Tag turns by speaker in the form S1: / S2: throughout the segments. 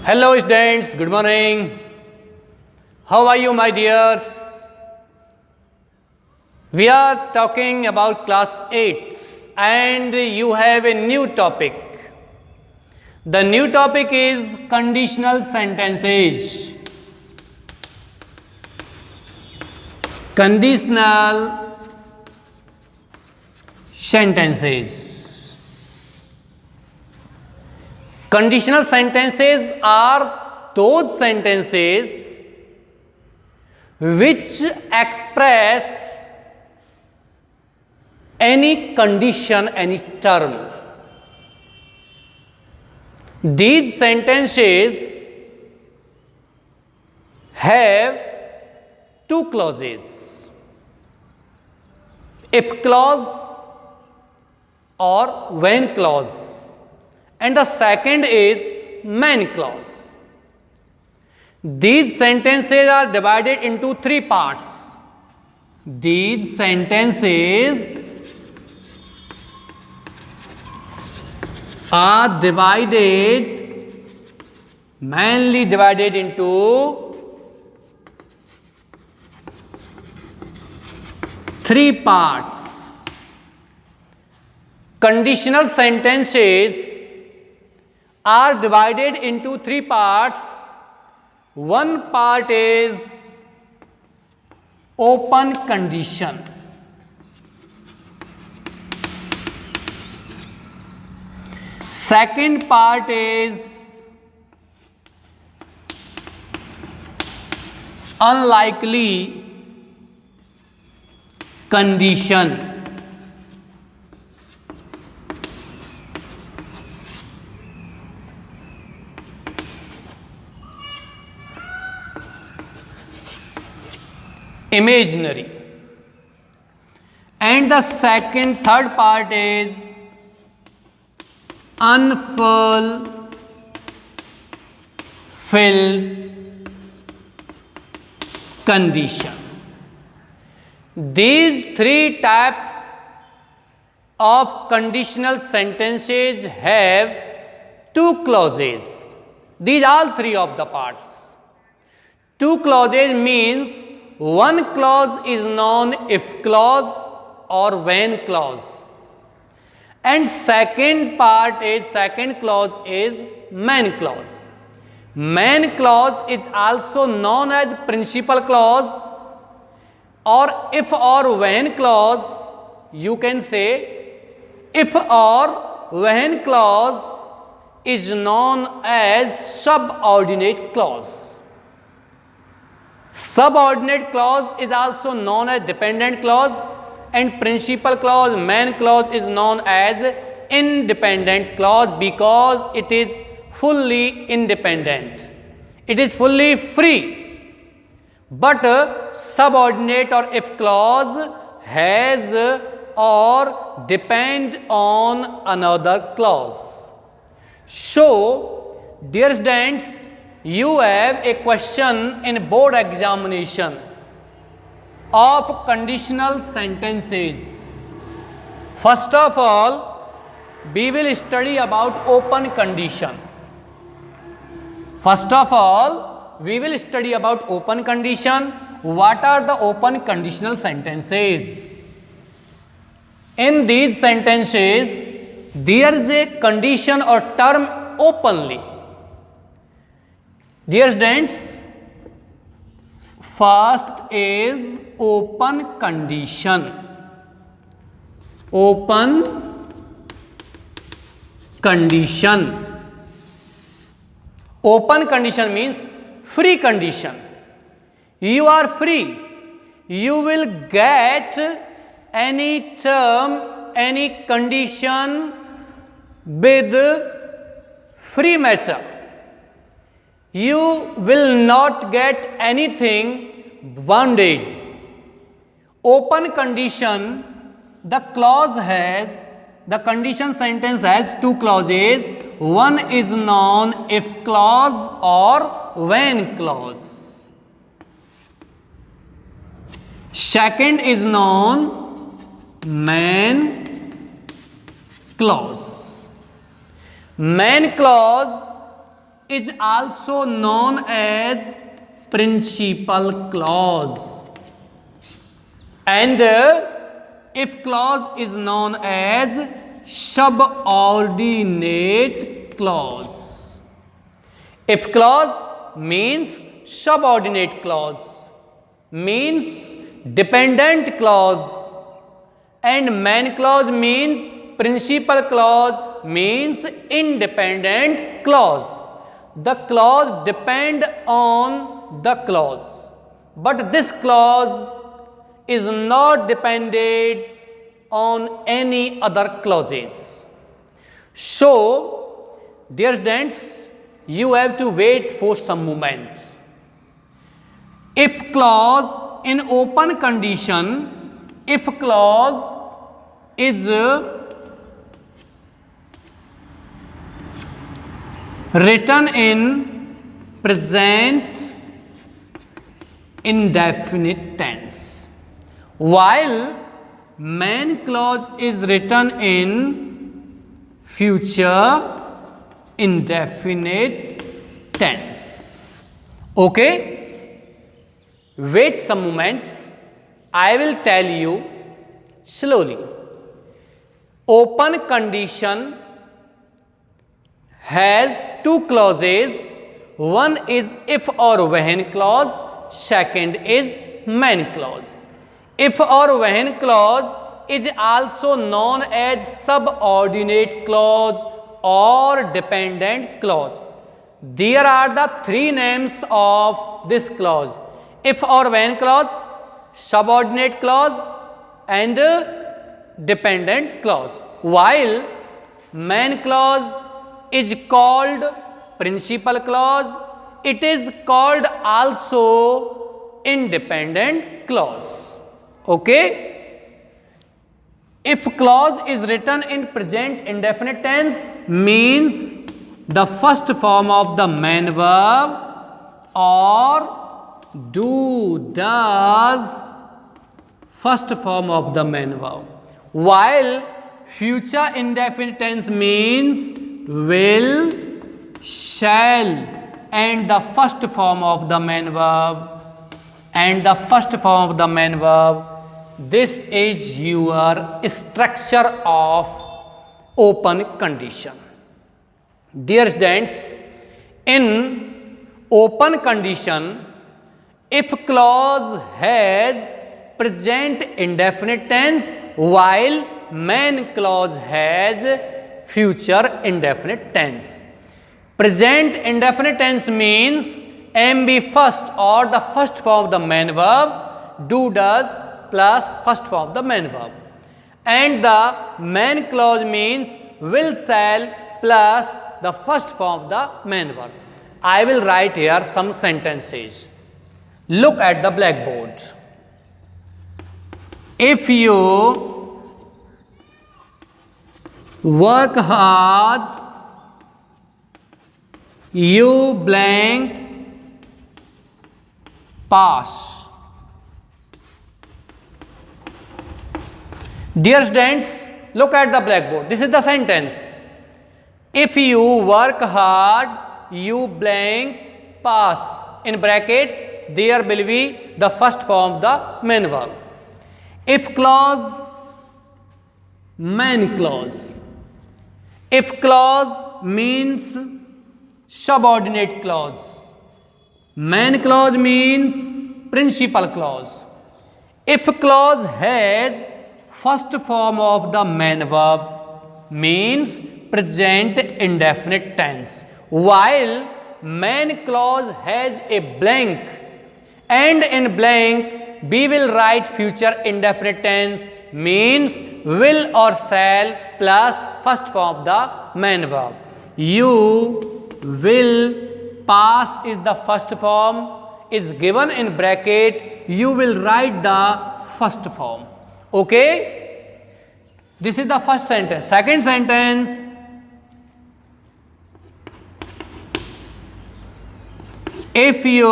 S1: Hello students, good morning. How are you my dears? We are talking about class 8 and you have a new topic. The new topic is conditional sentences. Conditional sentences. Conditional sentences are those sentences which express any condition, any term. These sentences have two clauses, if clause or when clause, and the second is main clause. These sentences are divided into three parts. These sentences are mainly divided into three parts. Conditional sentences are divided into three parts. One part is open condition. Second part is unlikely condition. Imaginary. And the third part is unfulfilled condition. These three types of conditional sentences have two clauses. These are three of the parts. Two clauses means one clause is known if clause or when clause, and second clause is main clause. Main clause is also known as principal clause, or if or when clause. You can say if or when clause is known as subordinate clause. Subordinate clause is also known as dependent clause, and principal clause, main clause is known as independent clause because it is fully independent. It is fully free. But subordinate or if clause has or depend on another clause. So, dear students, you have a question in board examination of conditional sentences. First of all, we will study about open condition. What are the open conditional sentences? In these sentences, there is a condition or term openly. Dear students, first is open condition. Open condition. Open condition means free condition. You are free. You will get any term, any condition with free matter. You will not get anything bounded. Open condition, the condition sentence has two clauses. One is known if clause or when clause. Second is known main clause. Main clause is also known as principal clause. And if clause is known as subordinate clause. If clause means subordinate clause, means dependent clause, and main clause means principal clause, means independent clause. The clause depend on the clause, but this clause is not dependent on any other clauses. So, dear students, you have to wait for some moments. If clause in open condition, if clause is written in present indefinite tense, while main clause is written in future indefinite tense. Okay? Wait some moments. I will tell you slowly. Open condition has two clauses. One is if or when clause, second is main clause. If or when clause is also known as subordinate clause or dependent clause. There are the three names of this clause: if or when clause, subordinate clause, and dependent clause. While main clause is called principal clause, it is called also independent clause. Okay? If clause is written in present indefinite tense, means the first form of the main verb or do, does, first form of the main verb. While future indefinite tense means will, shall, and the first form of the main verb, and the first form of the main verb. This is your structure of open condition. Dear students, in open condition, if clause has present indefinite tense, while main clause has future indefinite tense. Present indefinite tense means be first or the first form of the main verb, do, does plus first form of the main verb, and the main clause means will, shall plus the first form of the main verb. I will write here some sentences. Look at the blackboard. If you work hard, you blank pass. Dear students, look at the blackboard. This is the sentence. If you work hard, you blank pass. In bracket, there will be the first form of the main verb. If clause, main clause. If clause means subordinate clause. Main clause means principal clause. If clause has first form of the main verb, means present indefinite tense, while main clause has a blank, and in blank we will write future indefinite tense, means will or shall plus first form of the main verb. You will pass is the first form, is given in bracket, you will write the first form. Okay? This is the first sentence. Second sentence, if you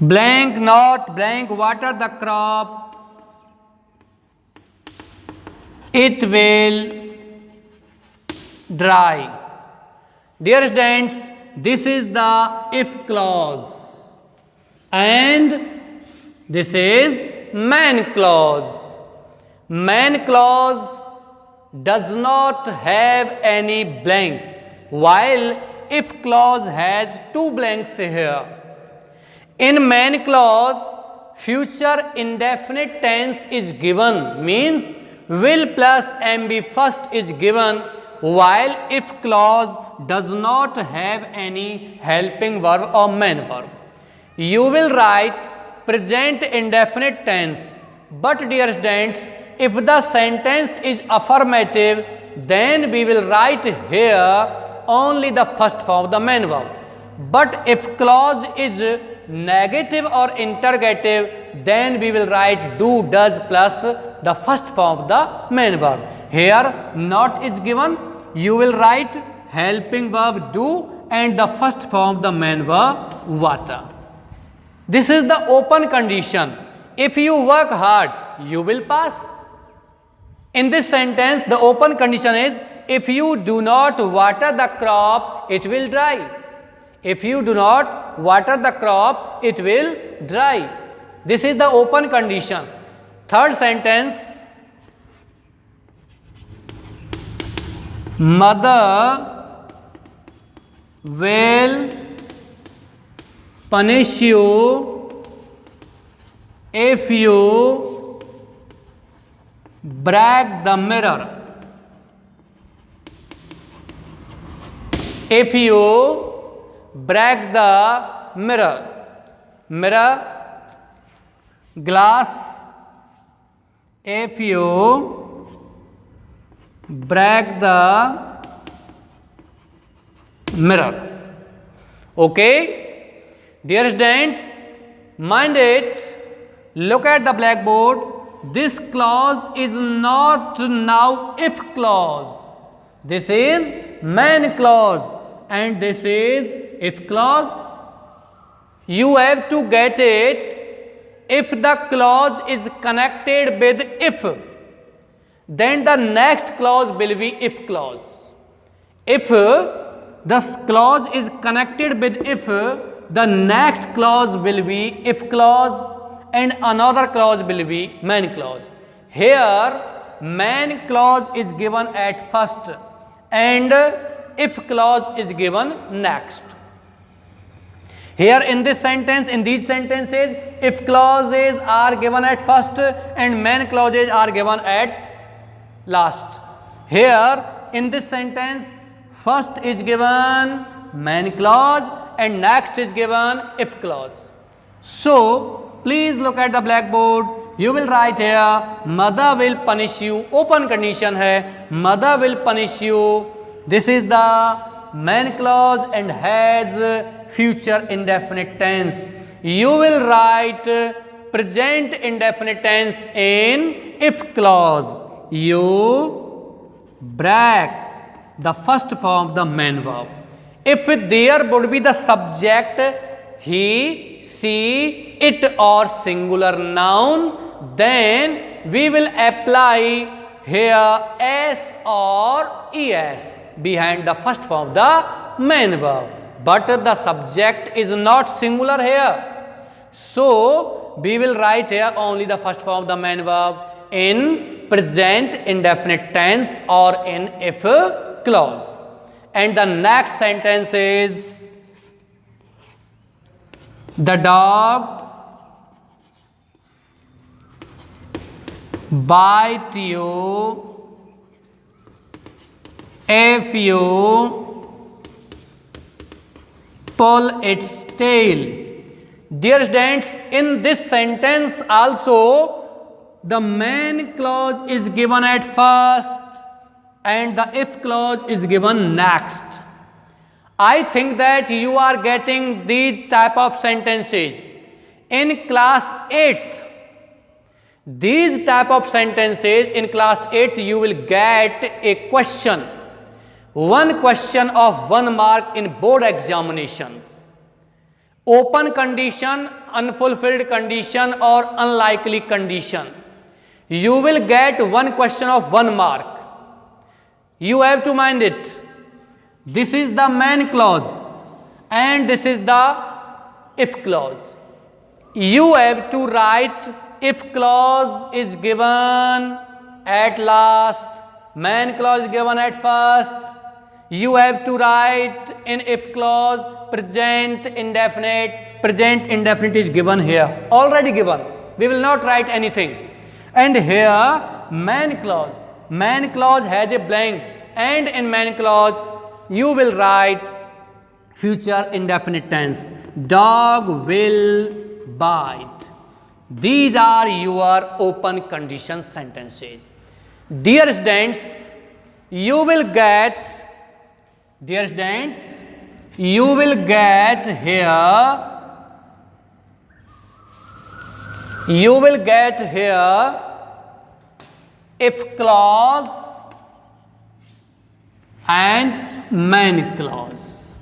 S1: blank not blank water the crop, it will dry. Dear students, this is the if clause and this is main clause. Main clause does not have any blank, while if clause has two blanks here. In main clause, future indefinite tense is given, means will plus MB first is given, while if clause does not have any helping verb or main verb. You will write present indefinite tense, but dear students, if the sentence is affirmative, then we will write here only the first form of the main verb. But if clause is negative or interrogative, then we will write do, does plus the first form of the main verb. Here not is given, you will write helping verb do and the first form of the main verb water. This is the open condition. If you work hard, you will pass. In this sentence, the open condition is if you do not water the crop, it will dry. If you do not water the crop, it will dry. This is the open condition. Third sentence, mother will punish you if you break the mirror. If you break the mirror, glass, if you break the mirror. Okay, dear students, mind it, look at the blackboard. This clause is not now if clause. This is main clause and this is if clause. You have to get it. If the clause is connected with if, then the next clause will be if clause. If the clause is connected with if, the next clause will be if clause and another clause will be main clause. Here main clause is given at first and if clause is given next. Here in this sentence, in these sentences, if clauses are given at first and main clauses are given at last. Here in this sentence, first is given main clause and next is given if clause. So please look at the blackboard. You will write here, mother will punish you. Open condition hai, mother will punish you. This is the main clause and has future indefinite tense. You will write present indefinite tense in if clause. You break the first form of the main verb. If there would be the subject, he, she, it or singular noun, then we will apply here s or es behind the first form of the main verb. But the subject is not singular here. So we will write here only the first form of the main verb in present indefinite tense or in if clause. And the next sentence is, the dog bite you if you pull its tail. Dear students, in this sentence also the main clause is given at first and the if clause is given next. I think that you are getting these type of sentences in class 8th. These type of sentences in class 8th you will get a question. One question of 1 mark in board examinations. Open condition, unfulfilled condition or unlikely condition. you will get one question of 1 mark. You have to mind it. This is the main clause and this is the if clause. You have to write if clause is given at last, main clause is given at first. You have to write in if clause present indefinite. Present indefinite is given here, already given. We will not write anything. And here main clause has a blank, and in main clause you will write future indefinite tense. Dog will bite. These are your open condition sentences. Dear students, you will get here if clause and main clause.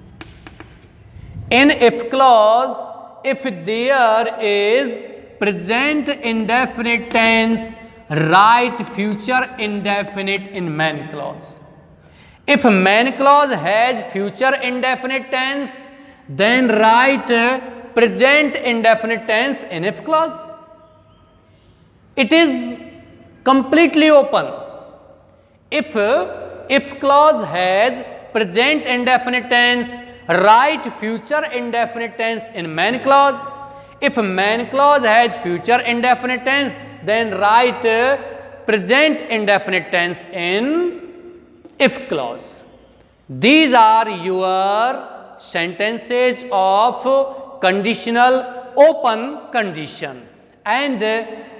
S1: In if clause, if there is present indefinite tense, write future indefinite in main clause. If main clause has future indefinite tense, then write present indefinite tense in if clause. It is completely open. If clause has present indefinite tense, write future indefinite tense in main clause. If main clause has future indefinite tense, then write present indefinite tense in if clause. These are your sentences of conditional open condition. And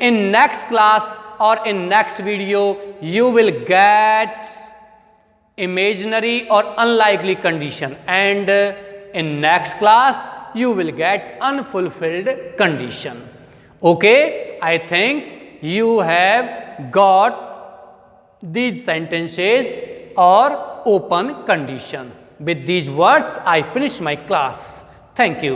S1: in next class or in next video, you will get imaginary or unlikely condition, and in next class you will get unfulfilled condition. Okay, I think you have got these sentences or open condition. With these words, I finish my class. Thank you.